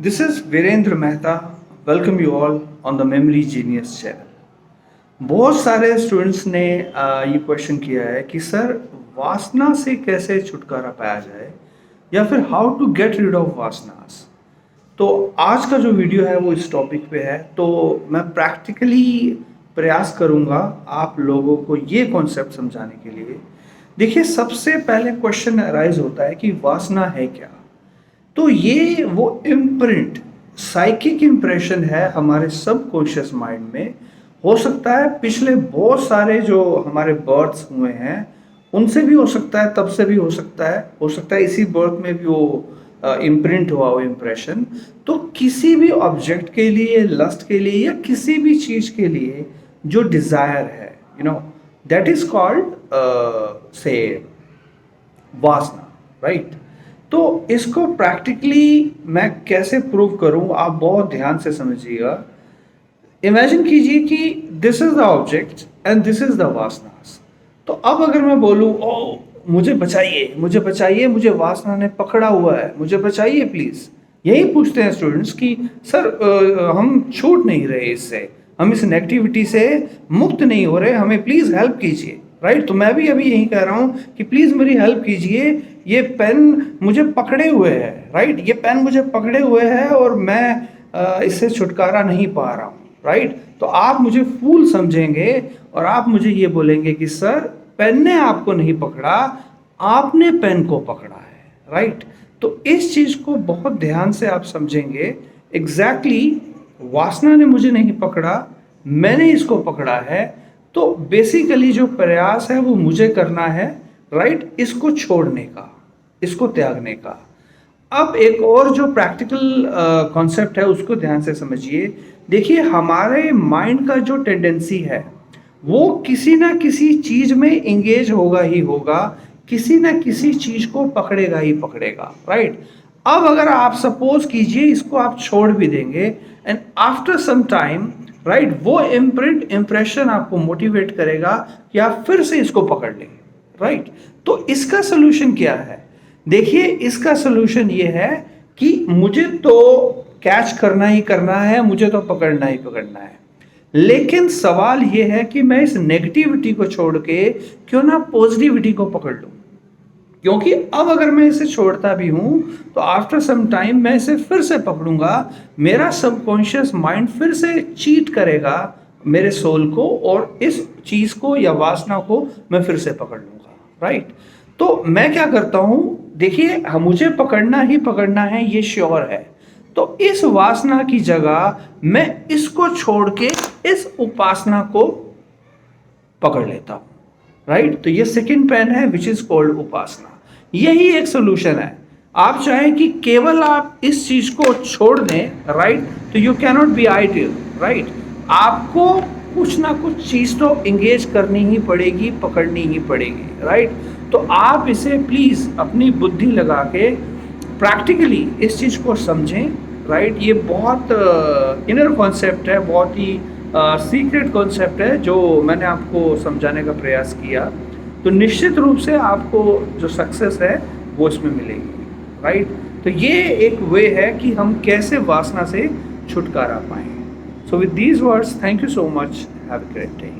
This is Virender Mehta. Welcome you all on the Memory Genius channel. बहुत सारे students ने ये question किया है कि सर वासना से कैसे छुटकारा पाया जाए या फिर how to get rid of वासनास। तो आज का जो वीडियो है वो इस टॉपिक पे है। तो मैं प्रैक्टिकली प्रयास करूँगा आप लोगों को ये कॉन्सेप्ट समझाने के लिए। देखिए, सबसे पहले क्वेश्चन अराइज होता है कि वासना है क्या। तो ये वो इम्प्रिंट साइकिक इम्प्रेशन है हमारे सबकॉन्शियस माइंड में। हो सकता है पिछले बहुत सारे जो हमारे बर्थ्स हुए हैं उनसे भी हो सकता है, तब से भी हो सकता है इसी बर्थ में भी वो इम्प्रिंट हुआ वो इम्प्रेशन। तो किसी भी ऑब्जेक्ट के लिए, लस्ट के लिए या किसी भी चीज के लिए जो डिजायर है, दैट इज कॉल्ड से वासना, राइट। तो इसको प्रैक्टिकली मैं कैसे प्रूव करूं, आप बहुत ध्यान से समझिएगा। इमेजिन कीजिए कि this is the object and this is the वासनास। तो अब अगर मैं बोलूं, ओ मुझे बचाइए, मुझे वासना ने पकड़ा हुआ है, मुझे बचाइए प्लीज। यही पूछते हैं स्टूडेंट्स कि सर हम छूट नहीं रहे इससे, हम इस नेगेटिविटी से मुक्त नहीं हो रहे, हमें प्लीज हेल्प कीजिए, राइट। तो मैं भी अभी यही कह रहा हूँ कि प्लीज मेरी हेल्प कीजिए, ये पेन मुझे पकड़े हुए है, राइट। ये पेन मुझे पकड़े हुए है और मैं इससे छुटकारा नहीं पा रहा हूँ, राइट। तो आप मुझे फूल समझेंगे और आप मुझे ये बोलेंगे कि सर पेन ने आपको नहीं पकड़ा, आपने पेन को पकड़ा है, राइट। तो इस चीज को बहुत ध्यान से आप समझेंगे। एग्जैक्टली वासना ने मुझे नहीं पकड़ा, मैंने इसको पकड़ा है। तो बेसिकली जो प्रयास है वो मुझे करना है, राइट, इसको छोड़ने का, इसको त्यागने का। अब एक और जो प्रैक्टिकल कॉन्सेप्ट है उसको ध्यान से समझिए। देखिए, हमारे माइंड का जो टेंडेंसी है वो किसी ना किसी चीज में इंगेज होगा ही होगा, किसी ना किसी चीज को पकड़ेगा ही पकड़ेगा, राइट। अब अगर आप सपोज कीजिए इसको आप छोड़ भी देंगे and after some time, right, वो इम्प्रेशन आपको मोटिवेट करेगा कि आप फिर से इसको पकड़ लेंगे, राइट। तो इसका सोल्यूशन क्या है? देखिए, इसका सोल्यूशन ये है कि मुझे तो कैच करना ही करना है, मुझे तो पकड़ना ही पकड़ना है। लेकिन सवाल ये है कि मैं इस नेगेटिविटी को छोड़ के क्यों ना पॉजिटिविटी को पकड़ लूं। क्योंकि अब अगर मैं इसे छोड़ता भी हूं तो आफ्टर सम टाइम मैं इसे फिर से पकड़ूंगा, मेरा सबकॉन्शियस माइंड फिर से चीट करेगा मेरे सोल को और इस चीज को या वासना को मैं फिर से पकड़ लूंगा, राइट। तो मैं क्या करता हूं, देखिए मुझे पकड़ना ही पकड़ना है, ये श्योर है। तो इस वासना की जगह मैं इसको छोड़ के इस उपासना को पकड़ लेता हूं, राइट। तो ये सेकंड पेन है विच इज कॉल्ड उपासना। यही एक सोल्यूशन है। आप चाहें कि केवल आप इस चीज को छोड़ दें, राइट, तो you can not be ideal, right. आपको कुछ ना कुछ चीज तो इंगेज करनी ही पड़ेगी, पकड़नी ही पड़ेगी, राइट। तो आप इसे प्लीज अपनी बुद्धि लगा के प्रैक्टिकली इस चीज को समझें, राइट। ये बहुत इनर कॉन्सेप्ट है, बहुत ही सीक्रेट कॉन्सेप्ट है जो मैंने आपको समझाने का प्रयास किया। तो निश्चित रूप से आपको जो सक्सेस है वो इसमें मिलेगी, राइट। तो ये एक वे है कि हम कैसे वासना से छुटकारा पाएं। So with these words, thank you so much, have a great day.